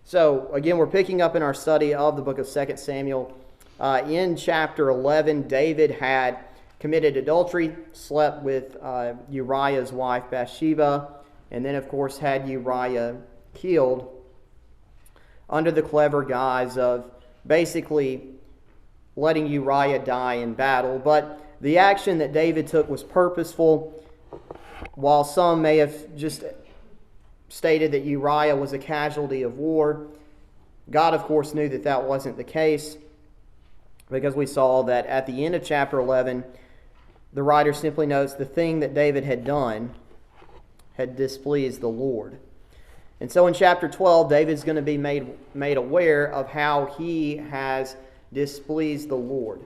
So, again, we're picking up in our study of the book of 2 Samuel. In chapter 11, David had committed adultery, slept with Uriah's wife Bathsheba, and then, of course, had Uriah killed under the clever guise of basically letting Uriah die in battle. But the action that David took was purposeful. While some may have just stated that Uriah was a casualty of war, God, of course, knew that that wasn't the case, because we saw that at the end of chapter 11, the writer simply notes the thing that David had done had displeased the Lord. And so in chapter 12, David's going to be made aware of how he has displeased the Lord.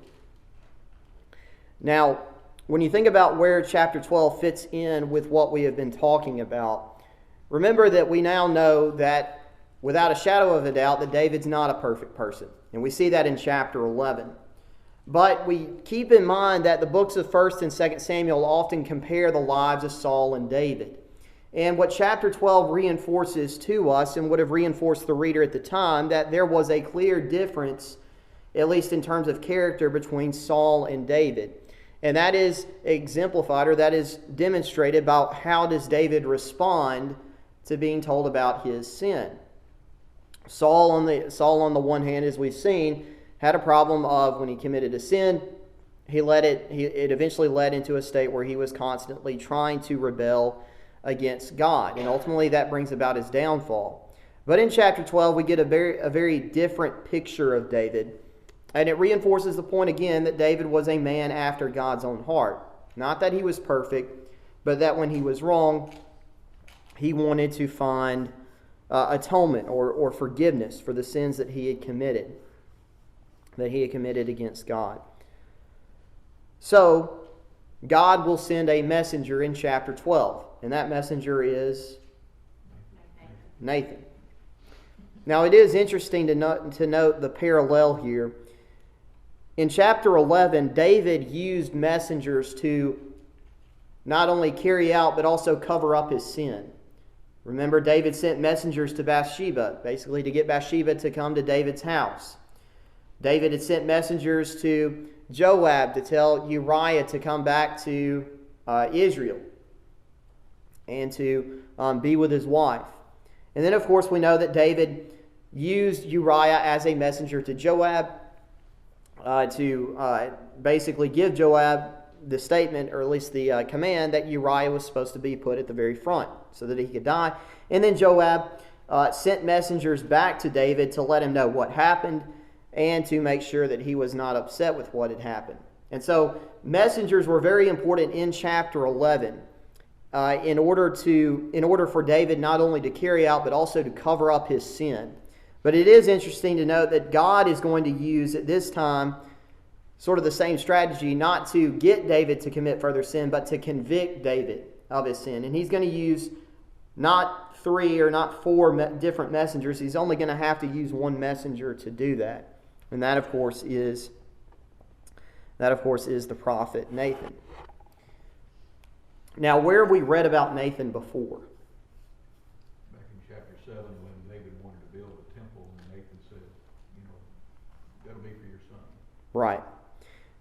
Now, when you think about where chapter 12 fits in with what we have been talking about, remember that we now know that without a shadow of a doubt that David's not a perfect person. And we see that in chapter 11. But we keep in mind that the books of 1 and 2 Samuel often compare the lives of Saul and David. And what chapter 12 reinforces to us, and would have reinforced the reader at the time, that there was a clear difference, at least in terms of character, between Saul and David. And that is exemplified, or that is demonstrated by how does David respond to being told about his sin. Saul on the one hand, as we've seen, had a problem of when he committed a sin, it eventually led into a state where he was constantly trying to rebel against God. And ultimately that brings about his downfall. But in chapter 12 we get a very different picture of David. And it reinforces the point again that David was a man after God's own heart. Not that he was perfect, but that when he was wrong, he wanted to find atonement or forgiveness for the sins that he had committed against God. So, God will send a messenger in chapter 12, and that messenger is Nathan. Now, it is interesting to note the parallel here. In chapter 11, David used messengers to not only carry out but also cover up his sin. Remember, David sent messengers to Bathsheba, basically to get Bathsheba to come to David's house. David had sent messengers to Joab to tell Uriah to come back to Israel and to be with his wife. And then, of course, we know that David used Uriah as a messenger to Joab to basically give Joab the statement, or at least the command, that Uriah was supposed to be put at the very front so that he could die. And then Joab sent messengers back to David to let him know what happened and to make sure that he was not upset with what had happened. And so messengers were very important in chapter 11 in order for David not only to carry out but also to cover up his sin. But it is interesting to note that God is going to use at this time sort of the same strategy, not to get David to commit further sin, but to convict David of his sin. And he's going to use not 3 or not 4 different messengers. He's only going to have to use one messenger to do that. And that, of course, is the prophet Nathan. Now, where have we read about Nathan before? Back in chapter 7, when David wanted to build a temple, and Nathan said, that'll be for your son. Right.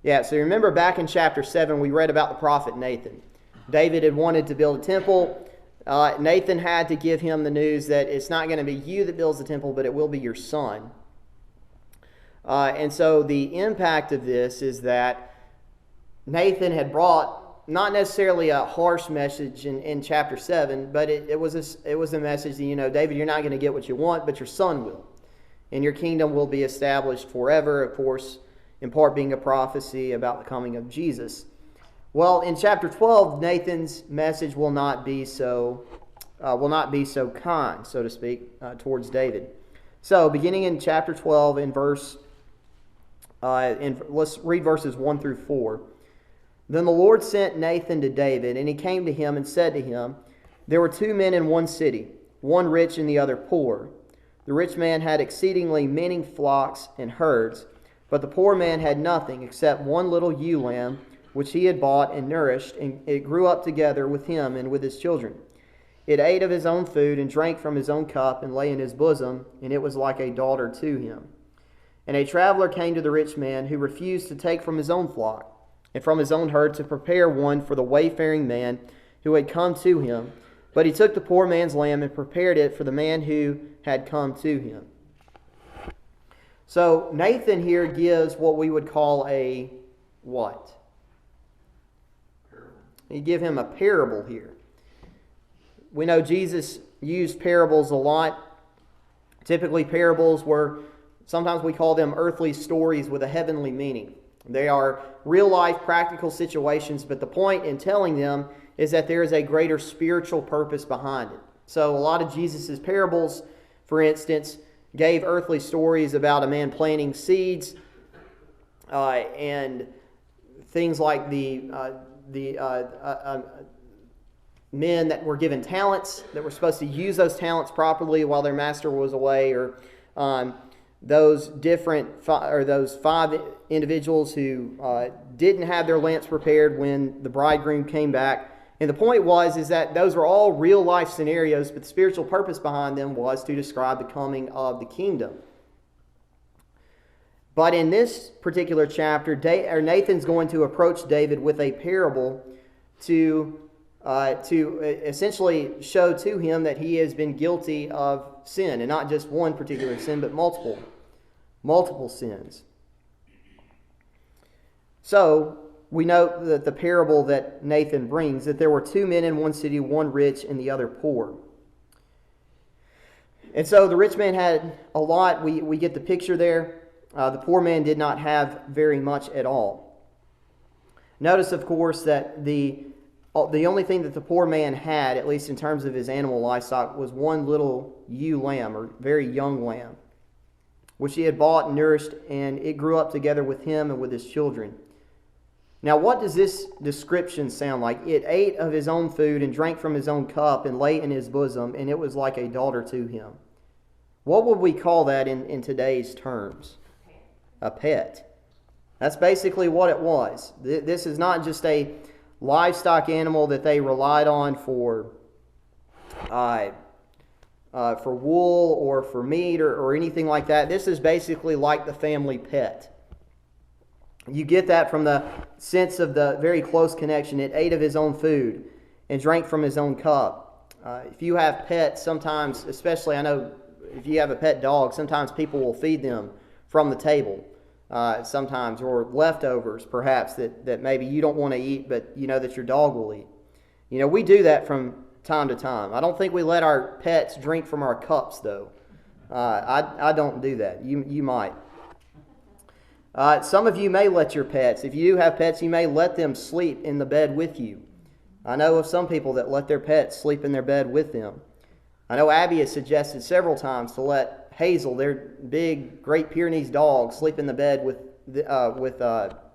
Yeah, so remember back in chapter 7, we read about the prophet Nathan. David had wanted to build a temple. Nathan had to give him the news that it's not going to be you that builds the temple, but it will be your son. And so the impact of this is that Nathan had brought not necessarily a harsh message in chapter 7, but it was a message that, David, you're not going to get what you want, but your son will. And your kingdom will be established forever, of course, in part being a prophecy about the coming of Jesus. Well, in chapter 12, Nathan's message will not be so kind, so to speak, towards David. So, beginning in chapter 12, let's read verses 1 through 4. Then the Lord sent Nathan to David, and he came to him and said to him, "There were 2 men in one city, one rich and the other poor. The rich man had exceedingly many flocks and herds, but the poor man had nothing except one little ewe lamb, which he had bought and nourished, and it grew up together with him and with his children. It ate of his own food and drank from his own cup and lay in his bosom, and it was like a daughter to him. And a traveler came to the rich man, who refused to take from his own flock and from his own herd to prepare one for the wayfaring man who had come to him. But he took the poor man's lamb and prepared it for the man who had come to him. So Nathan here gives what we would call a what? Parable. He give him a parable here. We know Jesus used parables a lot. Typically parables were, sometimes we call them earthly stories with a heavenly meaning. They are real-life practical situations, but the point in telling them is that there is a greater spiritual purpose behind it. So a lot of Jesus' parables, for instance, gave earthly stories about a man planting seeds and things like the men that were given talents that were supposed to use those talents properly while their master was away, or those five individuals who didn't have their lamps prepared when the bridegroom came back. And the point is that those were all real life scenarios, but the spiritual purpose behind them was to describe the coming of the kingdom. But in this particular chapter, Nathan's going to approach David with a parable to essentially show to him that he has been guilty of sin, and not just one particular sin, but multiple sins. So we note that the parable that Nathan brings, that there were two men in one city, one rich and the other poor. And so the rich man had a lot. We get the picture there. The poor man did not have very much at all. Notice, of course, that the only thing that the poor man had, at least in terms of his animal livestock, was one little ewe lamb, or very young lamb, which he had bought and nourished, and it grew up together with him and with his children. Now, what does this description sound like? It ate of his own food and drank from his own cup and lay in his bosom, and it was like a daughter to him. What would we call that in today's terms? A pet. That's basically what it was. This is not just a livestock animal that they relied on for wool or for meat or anything like that. This is basically like the family pet. You get that from the sense of the very close connection. It ate of his own food and drank from his own cup. If you have pets, sometimes, especially I know if you have a pet dog, sometimes people will feed them from the table. Sometimes, or leftovers perhaps that maybe you don't want to eat, but you know that your dog will eat. You know, we do that from time to time. I don't think we let our pets drink from our cups, though. I don't do that. You might. Some of you may let your pets, if you do have pets, you may let them sleep in the bed with you. I know of some people that let their pets sleep in their bed with them. I know Abby has suggested several times to let Hazel, their big Great Pyrenees dog, sleep in the bed with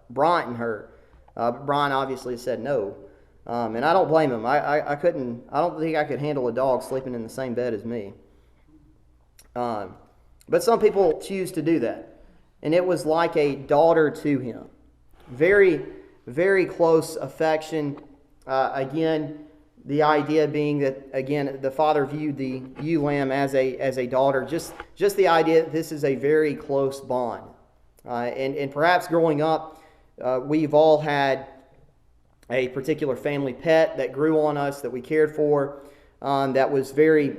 Bryant and her. Brian obviously said no, and I don't blame him. I couldn't. I don't think I could handle a dog sleeping in the same bed as me. But some people choose to do that, and it was like a daughter to him. Very, very close affection. Again, the idea being that, again, the father viewed the ewe lamb as a daughter. Just the idea that this is a very close bond. And perhaps growing up, we've all had a particular family pet that grew on us, that we cared for, that was very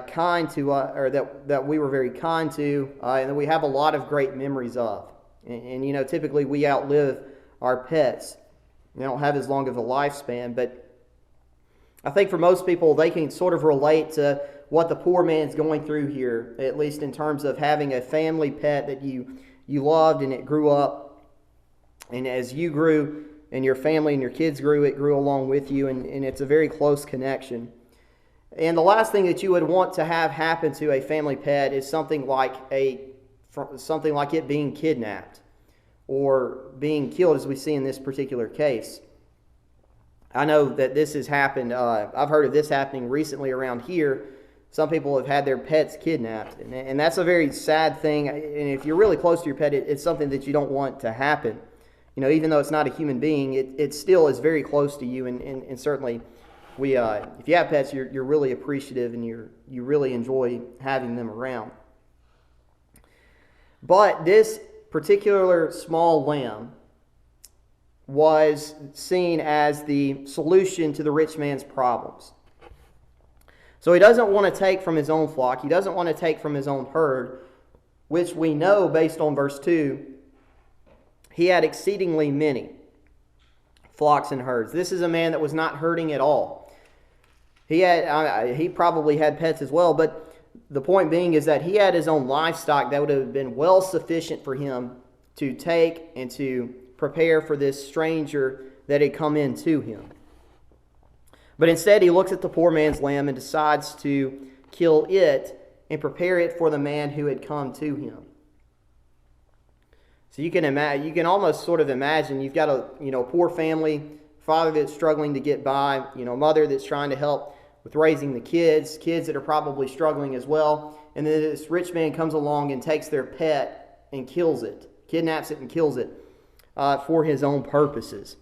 kind to us, or that we were very kind to, and that we have a lot of great memories of. And you know, typically we outlive our pets. They don't have as long of a lifespan, but I think for most people, they can sort of relate to what the poor man's going through here, at least in terms of having a family pet that you loved and it grew up. And as you grew and your family and your kids grew, it grew along with you, and it's a very close connection. And the last thing that you would want to have happen to a family pet is something like it being kidnapped or being killed, as we see in this particular case. I know that this has happened. I've heard of this happening recently around here. Some people have had their pets kidnapped, and that's a very sad thing. And if you're really close to your pet, it's something that you don't want to happen. You know, even though it's not a human being, it still is very close to you, and certainly if you have pets, you're really appreciative and you really enjoy having them around. But this particular small lamb was seen as the solution to the rich man's problems. So he doesn't want to take from his own flock. He doesn't want to take from his own herd, which we know based on verse 2, he had exceedingly many flocks and herds. This is a man that was not herding at all. He probably had pets as well, but the point being is that he had his own livestock that would have been well sufficient for him to take and to prepare for this stranger that had come in to him. But instead, he looks at the poor man's lamb and decides to kill it and prepare it for the man who had come to him. So you can almost sort of imagine you've got a poor family, father that's struggling to get by, mother that's trying to help with raising the kids that are probably struggling as well, and then this rich man comes along and takes their pet and kills it, kidnaps it and kills it for his own purposes.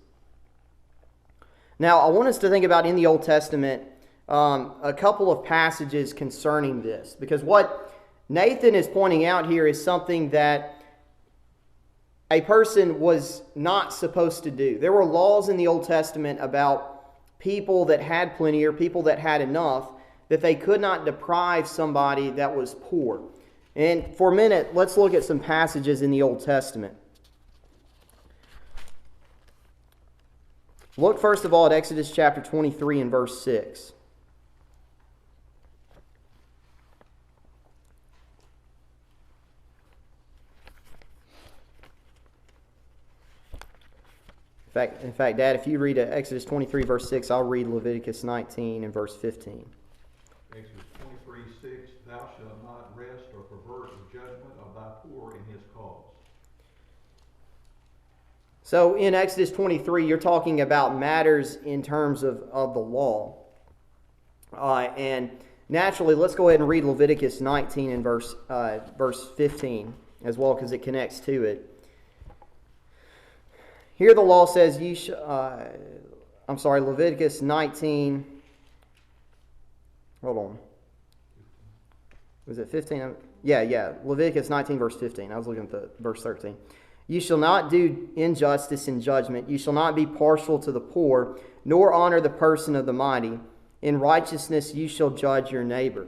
Now, I want us to think about in the Old Testament a couple of passages concerning this, because what Nathan is pointing out here is something that a person was not supposed to do. There were laws in the Old Testament about people that had plenty or people that had enough, that they could not deprive somebody that was poor. And for a minute, let's look at some passages in the Old Testament. Look first of all at Exodus chapter 23 and verse 6. In fact, Dad, if you read Exodus 23, verse 6, I'll read Leviticus 19 and verse 15. Exodus 23:6, thou shalt not rest or pervert the judgment of thy poor in his cause. So in Exodus 23, you're talking about matters in terms of the law. And naturally, let's go ahead and read Leviticus 19 and verse 15 as well, because it connects to it. Here the law says, Leviticus 19. Hold on. Was it 15? Yeah. Leviticus 19, verse 15. I was looking at verse 13. You shall not do injustice in judgment. You shall not be partial to the poor, nor honor the person of the mighty. In righteousness you shall judge your neighbor.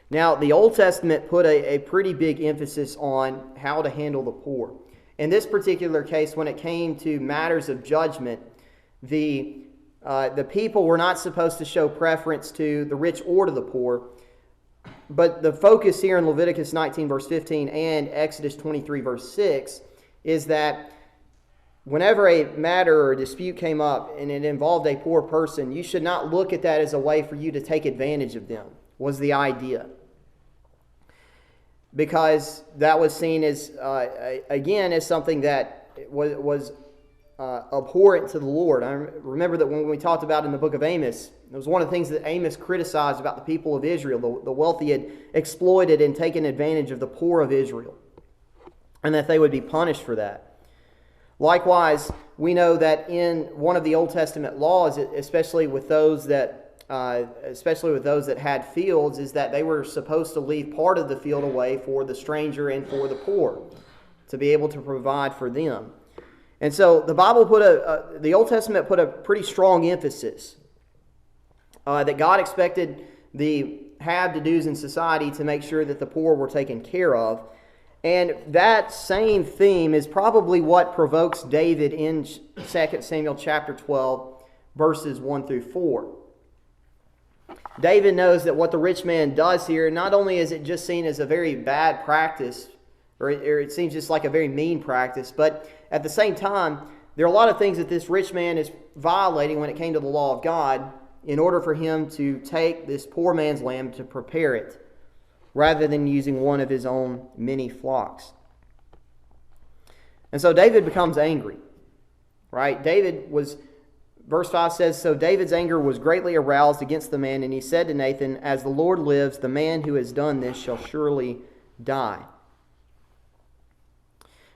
Now, the Old Testament put a pretty big emphasis on how to handle the poor. In this particular case, when it came to matters of judgment, the people were not supposed to show preference to the rich or to the poor. But the focus here in Leviticus 19, verse 15, and Exodus 23, verse 6, is that whenever a matter or a dispute came up and it involved a poor person, you should not look at that as a way for you to take advantage of them, was the idea. Because that was seen as, again, as something that was abhorrent to the Lord. I remember that when we talked about in the book of Amos, it was one of the things that Amos criticized about the people of Israel, the wealthy had exploited and taken advantage of the poor of Israel, and that they would be punished for that. Likewise, we know that in one of the Old Testament laws, especially with those that had fields, is that they were supposed to leave part of the field away for the stranger and for the poor, to be able to provide for them. And so the Bible the Old Testament put a pretty strong emphasis that God expected the have-to-dos in society to make sure that the poor were taken care of. And that same theme is probably what provokes David in 2 Samuel chapter 12, verses 1 through 4. David knows that what the rich man does here, not only is it just seen as a very bad practice, or it seems just like a very mean practice, but at the same time, there are a lot of things that this rich man is violating when it came to the law of God in order for him to take this poor man's lamb to prepare it, rather than using one of his own many flocks. And so David becomes angry, right? Verse 5 says, so David's anger was greatly aroused against the man, and he said to Nathan, as the Lord lives, the man who has done this shall surely die.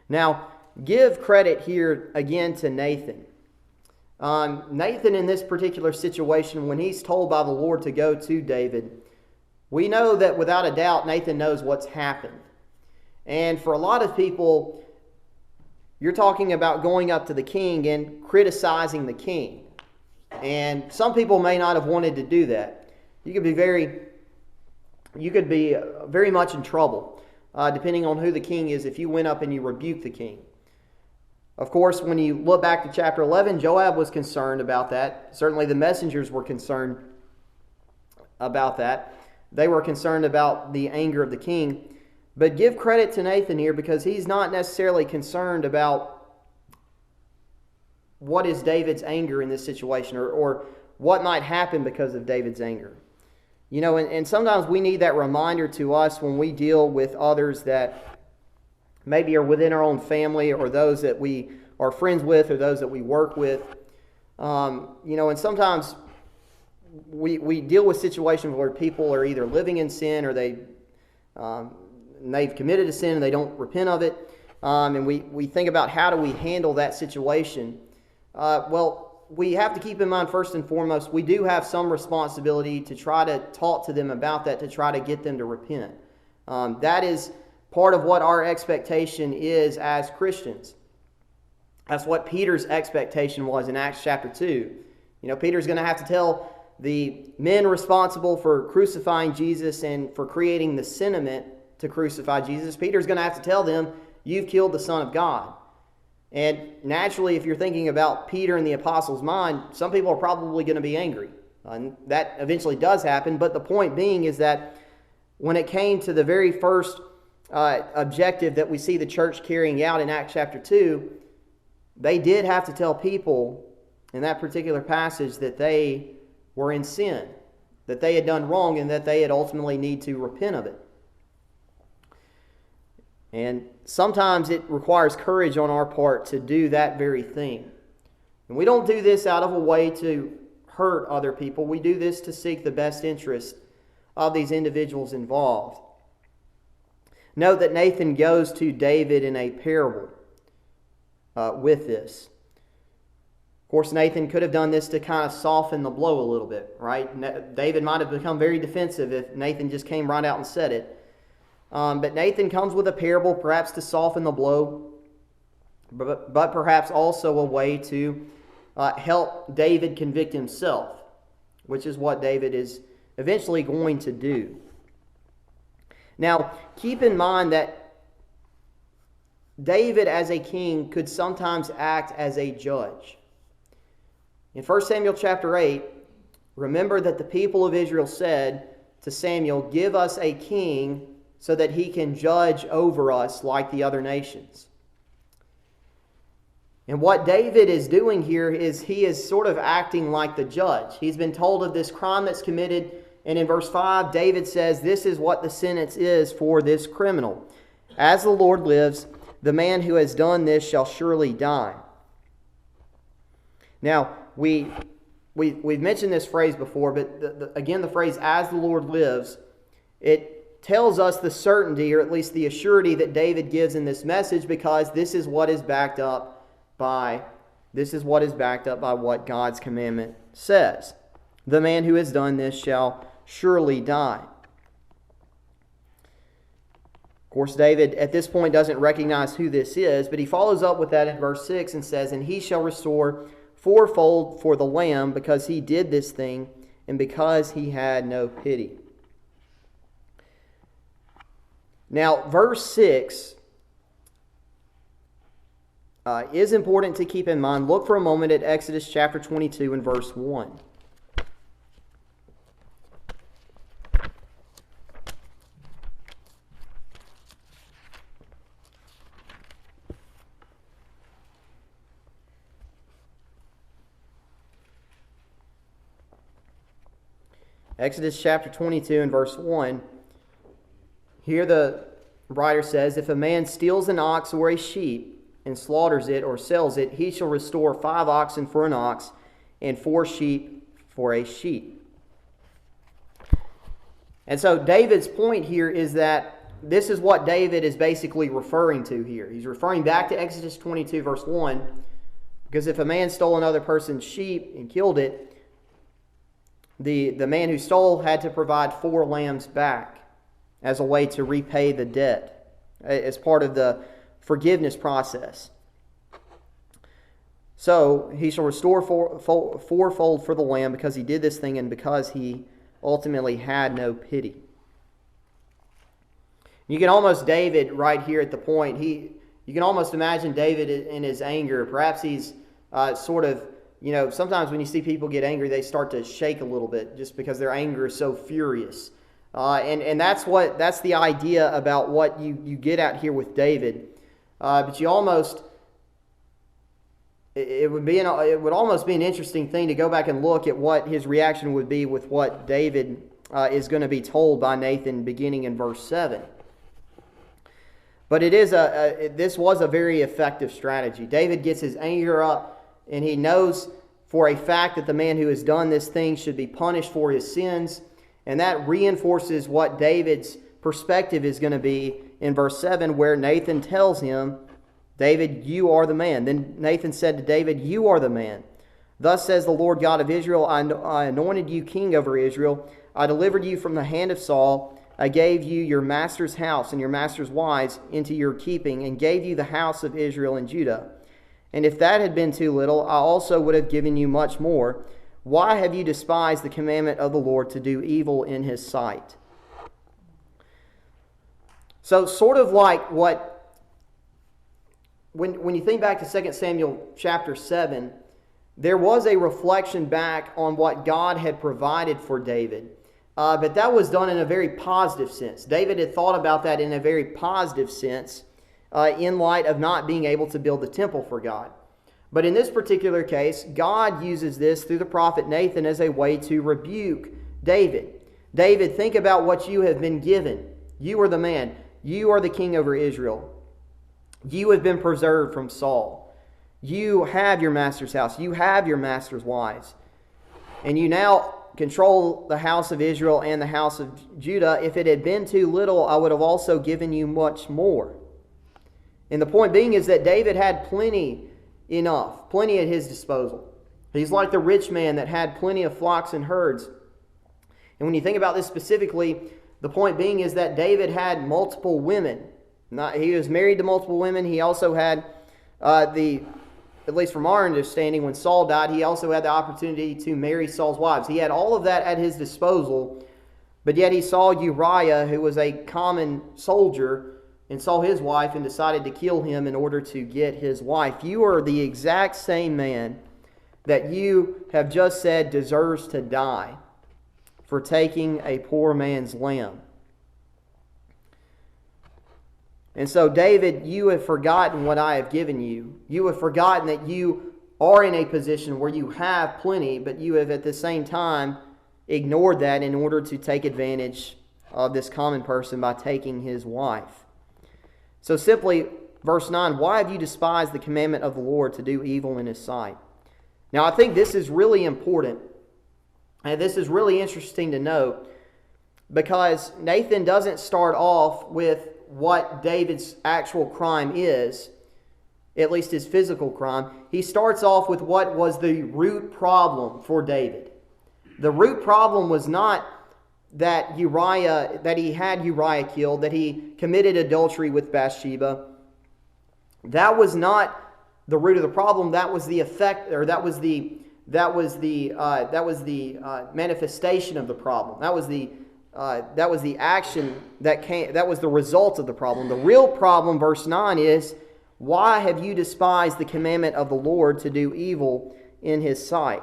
Now, give credit here again to Nathan. Nathan, in this particular situation, when he's told by the Lord to go to David, we know that without a doubt Nathan knows what's happened. And for a lot of people, you're talking about going up to the king and criticizing the king. And some people may not have wanted to do that. You could be very much in trouble, depending on who the king is, if you went up and you rebuked the king. Of course, when you look back to chapter 11, Joab was concerned about that. Certainly the messengers were concerned about that. They were concerned about the anger of the king. But give credit to Nathan here, because he's not necessarily concerned about what is David's anger in this situation, or what might happen because of David's anger. You know, and sometimes we need that reminder to us when we deal with others that maybe are within our own family, or those that we are friends with, or those that we work with. And sometimes we deal with situations where people are either living in sin, or they've committed a sin and they don't repent of it. And we think about, how do we handle that situation? We have to keep in mind, first and foremost, we do have some responsibility to try to talk to them about that, to try to get them to repent. That is part of what our expectation is as Christians. That's what Peter's expectation was in Acts chapter 2. Peter's going to have to tell the men responsible for crucifying Jesus and for creating the sentiment to crucify Jesus. Peter's going to have to tell them, you've killed the Son of God. And naturally, if you're thinking about Peter and the apostles' mind, some people are probably going to be angry. And that eventually does happen. But the point being is that when it came to the very first objective that we see the church carrying out in Acts chapter 2, they did have to tell people in that particular passage that they were in sin, that they had done wrong, and that they had ultimately need to repent of it. And sometimes it requires courage on our part to do that very thing. And we don't do this out of a way to hurt other people. We do this to seek the best interest of these individuals involved. Note that Nathan goes to David in a parable with this. Of course, Nathan could have done this to kind of soften the blow a little bit, right? David might have become very defensive if Nathan just came right out and said it. But Nathan comes with a parable, perhaps to soften the blow, but perhaps also a way to help David convict himself, which is what David is eventually going to do. Now, keep in mind that David as a king could sometimes act as a judge. In 1 Samuel chapter 8, remember that the people of Israel said to Samuel, "Give us a king so that he can judge over us like the other nations." And what David is doing here is he is sort of acting like the judge. He's been told of this crime that's committed, and in verse 5, David says, this is what the sentence is for this criminal. "As the Lord lives, the man who has done this shall surely die." Now, we've mentioned this phrase before, but again, the phrase, "as the Lord lives," it tells us the certainty, or at least the assurity, that David gives in this message, because this is what is backed up by what God's commandment says. The man who has done this shall surely die. Of course, David at this point doesn't recognize who this is, but he follows up with that in verse 6 and says, "And he shall restore fourfold for the lamb, because he did this thing, and because he had no pity." Now, verse 6 is important to keep in mind. Look for a moment at Exodus chapter 22 and verse 1. Exodus chapter 22 and verse 1. Here the writer says, "If a man steals an ox or a sheep and slaughters it or sells it, he shall restore 5 oxen for an ox and 4 sheep for a sheep." And so David's point here is that this is what David is basically referring to here. He's referring back to Exodus 22 verse 1, Because if a man stole another person's sheep and killed it, the man who stole had to provide 4 lambs back as a way to repay the debt, as part of the forgiveness process. So he shall restore fourfold for the lamb, because he did this thing and because he ultimately had no pity. You can almost, David right here at the point, you can almost imagine David in his anger. Perhaps he's sort of, sometimes when you see people get angry, they start to shake a little bit just because their anger is so furious. And that's the idea about what you get at here with David. But you almost, it would almost be an interesting thing to go back and look at what his reaction would be with what David is going to be told by Nathan beginning in verse 7. But this was a very effective strategy. David gets his anger up, and he knows for a fact that the man who has done this thing should be punished for his sins. And that reinforces what David's perspective is going to be in verse 7, where Nathan tells him, David, you are the man. Then Nathan said to David, you are the man. Thus says the Lord God of Israel, I anointed you king over Israel. I delivered you from the hand of Saul. I gave you your master's house and your master's wives into your keeping, and gave you the house of Israel and Judah. And if that had been too little, I also would have given you much more. Why have you despised the commandment of the Lord to do evil in his sight? So sort of like when you think back to 2 Samuel chapter 7, there was a reflection back on what God had provided for David. But that was done in a very positive sense. David had thought about that in a very positive sense in light of not being able to build the temple for God. But in this particular case, God uses this through the prophet Nathan as a way to rebuke David. David, think about what you have been given. You are the man. You are the king over Israel. You have been preserved from Saul. You have your master's house. You have your master's wives. And you now control the house of Israel and the house of Judah. If it had been too little, I would have also given you much more. And the point being is that David had plenty at his disposal. He's like the rich man that had plenty of flocks and herds. And when you think about this specifically, the point being is that David had multiple women. He was married to multiple women. He also had at least from our understanding, when Saul died, he also had the opportunity to marry Saul's wives. He had all of that at his disposal, but yet he saw Uriah, who was a common soldier, and saw his wife and decided to kill him in order to get his wife. You are the exact same man that you have just said deserves to die for taking a poor man's lamb. And so, David, you have forgotten what I have given you. You have forgotten that you are in a position where you have plenty, but you have at the same time ignored that in order to take advantage of this common person by taking his wife. So simply, verse 9, why have you despised the commandment of the Lord to do evil in his sight? Now, I think this is really important, and this is really interesting to note, because Nathan doesn't start off with what David's actual crime is, at least his physical crime. He starts off with what was the root problem for David. The root problem was not that he had Uriah killed, that he committed adultery with Bathsheba. That was not the root of the problem. That was the effect, or that was the manifestation of the problem. That was the action that came. That was the result of the problem. The real problem, verse 9, is, why have you despised the commandment of the Lord to do evil in his sight?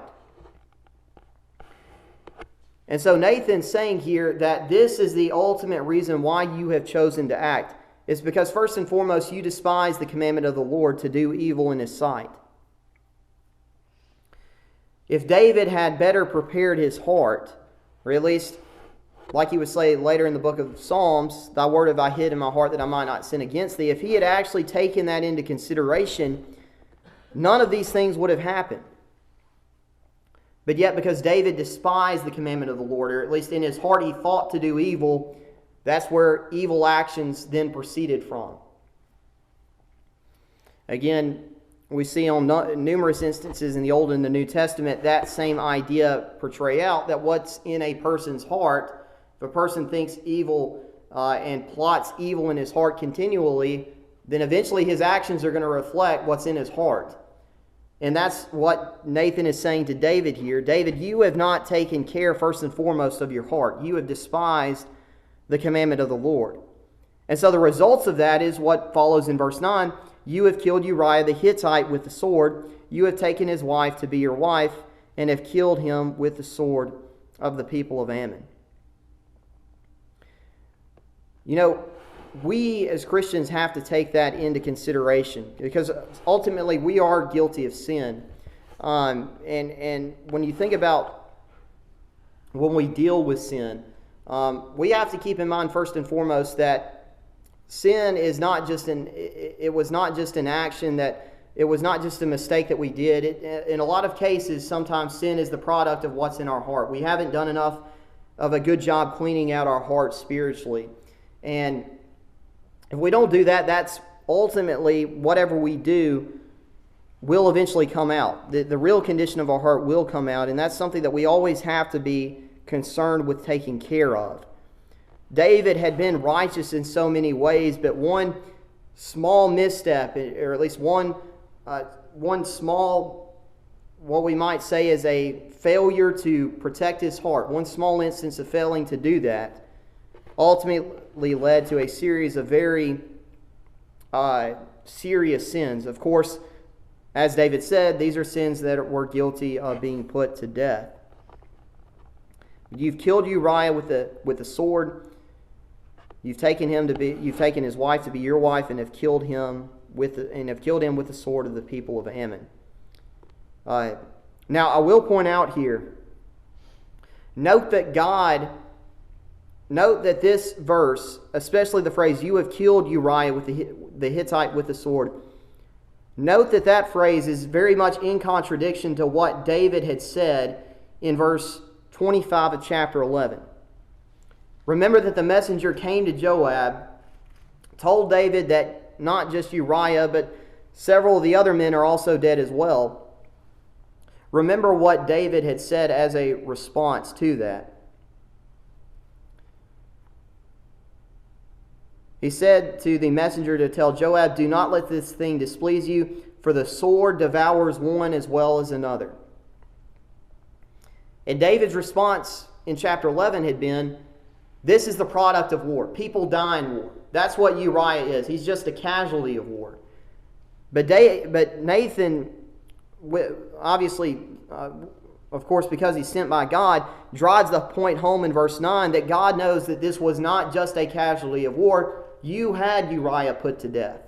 And so Nathan's saying here that this is the ultimate reason why you have chosen to act. It's because first and foremost you despise the commandment of the Lord to do evil in his sight. If David had better prepared his heart, or at least, like he would say later in the book of Psalms, thy word have I hid in my heart that I might not sin against thee. If he had actually taken that into consideration, none of these things would have happened. But yet, because David despised the commandment of the Lord, or at least in his heart he thought to do evil, that's where evil actions then proceeded from. Again, we see on numerous instances in the Old and the New Testament that same idea portray out, that what's in a person's heart, if a person thinks evil and plots evil in his heart continually, then eventually his actions are going to reflect what's in his heart. And that's what Nathan is saying to David here. David, you have not taken care first and foremost of your heart. You have despised the commandment of the Lord. And so the results of that is what follows in verse 9. You have killed Uriah the Hittite with the sword. You have taken his wife to be your wife, and have killed him with the sword of the people of Ammon. You know, we as Christians have to take that into consideration, because ultimately we are guilty of sin. And when you think about when we deal with sin, we have to keep in mind first and foremost that sin is not just it was not just an action, that it was not just a mistake that we did. In a lot of cases, sometimes sin is the product of what's in our heart. We haven't done enough of a good job cleaning out our hearts spiritually. And if we don't do that, that's ultimately whatever we do will eventually come out. The real condition of our heart will come out, and that's something that we always have to be concerned with taking care of. David had been righteous in so many ways, but one small misstep, or at least one small, what we might say is a failure to protect his heart, one small instance of failing to do that, ultimately led to a series of very serious sins. Of course, as David said, these are sins that were guilty of being put to death. You've killed Uriah with the sword. You've taken his wife to be your wife, and have killed him with the sword of the people of Ammon. Now, I will point out here. Note that this verse, especially the phrase, you have killed Uriah with the Hittite with the sword. Note that phrase is very much in contradiction to what David had said in verse 25 of chapter 11. Remember that the messenger came to Joab, told David that not just Uriah, but several of the other men are also dead as well. Remember what David had said as a response to that. He said to the messenger to tell Joab, do not let this thing displease you, for the sword devours one as well as another. And David's response in chapter 11 had been, this is the product of war. People die in war. That's what Uriah is. He's just a casualty of war. But Nathan, obviously, of course, because he's sent by God, drives the point home in verse 9 that God knows that this was not just a casualty of war. You had Uriah put to death.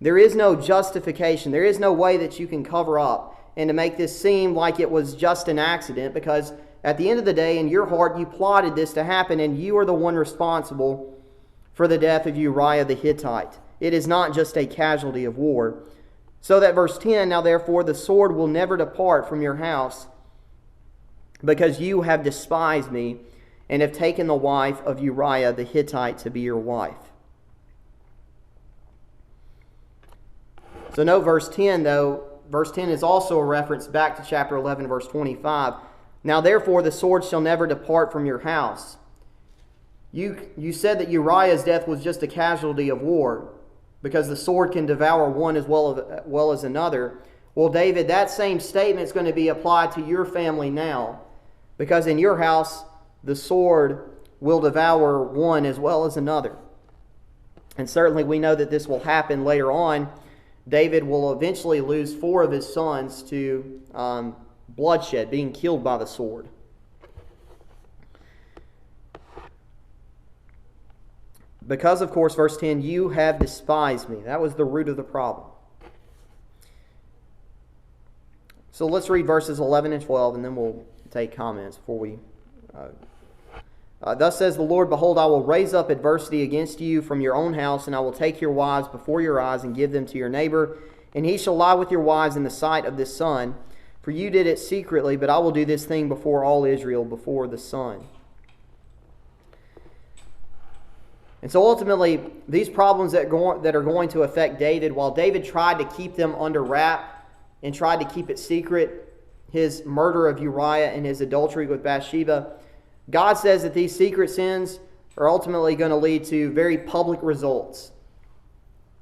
There is no justification. There is no way that you can cover up and to make this seem like it was just an accident, because at the end of the day, in your heart, you plotted this to happen, and you are the one responsible for the death of Uriah the Hittite. It is not just a casualty of war. So that verse 10, now therefore the sword will never depart from your house, because you have despised me, and have taken the wife of Uriah the Hittite to be your wife. So note verse 10, though. Verse 10 is also a reference back to chapter 11, verse 25. Now therefore the sword shall never depart from your house. You said that Uriah's death was just a casualty of war, because the sword can devour one as well as another. Well, David, that same statement is going to be applied to your family now, because in your house the sword will devour one as well as another. And certainly we know that this will happen later on. David will eventually lose 4 of his sons to bloodshed, being killed by the sword. Because, of course, verse 10, you have despised me. That was the root of the problem. So let's read verses 11 and 12, and then we'll take comments before we... Thus says the Lord, behold, I will raise up adversity against you from your own house, and I will take your wives before your eyes and give them to your neighbor, and he shall lie with your wives in the sight of this sun. For you did it secretly, but I will do this thing before all Israel, before the sun. And so ultimately, these problems that are going to affect David, while David tried to keep them under wrap and tried to keep it secret, his murder of Uriah and his adultery with Bathsheba, God says that these secret sins are ultimately going to lead to very public results.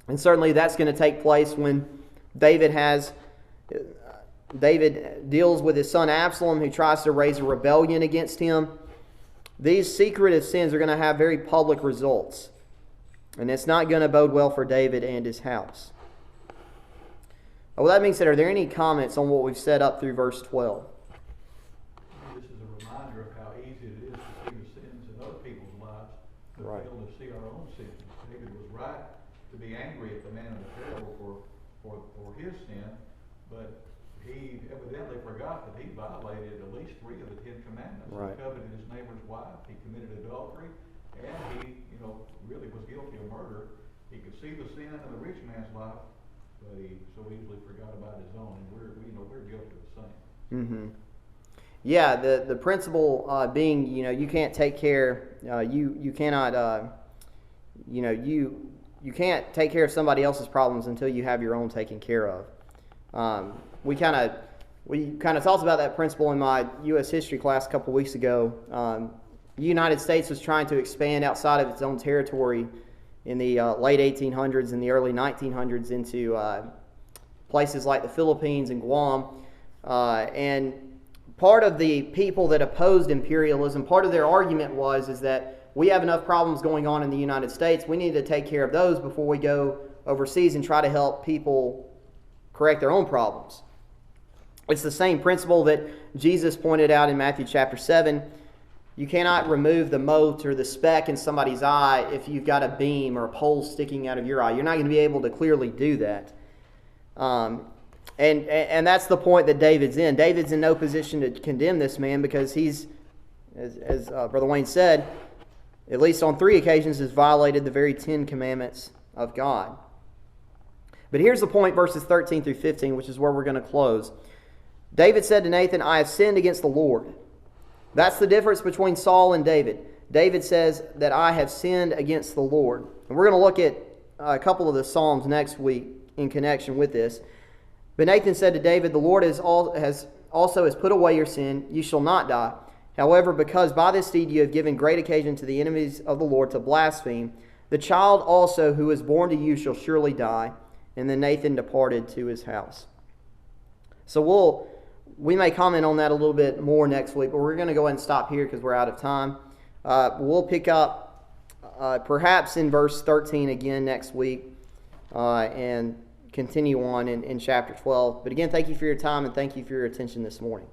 And certainly that's going to take place when David deals with his son Absalom, who tries to raise a rebellion against him. These secretive sins are going to have very public results. And it's not going to bode well for David and his house. Well, that being said, are there any comments on what we've set up through verse 12? This is a reminder of how easy it is to see the sins in other people's lives, but Right. fail to see our own sins. David was right to be angry at the man in the parable for his sin, but he evidently forgot that he violated at least 3 of the 10 commandments. Right. He coveted his neighbor's wife, he committed adultery, and he, really was guilty of murder. He could see the sin in the rich man's life, but he so easily forgot about his own, and we're guilty of the same. Mm-hmm. Yeah, the principle being, you can't take care, you cannot, you can't take care of somebody else's problems until you have your own taken care of. We kind of talked about that principle in my U.S. history class a couple weeks ago. The United States was trying to expand outside of its own territory in the late 1800s and the early 1900s into places like the Philippines and Guam. And part of the people that opposed imperialism, part of their argument is that we have enough problems going on in the United States. We need to take care of those before we go overseas and try to help people correct their own problems. It's the same principle that Jesus pointed out in Matthew chapter 7. You cannot remove the mote or the speck in somebody's eye if you've got a beam or a pole sticking out of your eye. You're not going to be able to clearly do that. And that's the point that David's in. David's in no position to condemn this man because he's, as Brother Wayne said, at least on 3 occasions has violated the very 10 commandments of God. But here's the point, verses 13 through 15, which is where we're going to close. David said to Nathan, I have sinned against the Lord. That's the difference between Saul and David. David says that I have sinned against the Lord. And we're going to look at a couple of the Psalms next week in connection with this. But Nathan said to David, the Lord has put away your sin. You shall not die. However, because by this deed you have given great occasion to the enemies of the Lord to blaspheme, the child also who is born to you shall surely die. And then Nathan departed to his house. So we may comment on that a little bit more next week, but we're going to go ahead and stop here because we're out of time. We'll pick up perhaps in verse 13 again next week and continue on in chapter 12. But again, thank you for your time and thank you for your attention this morning.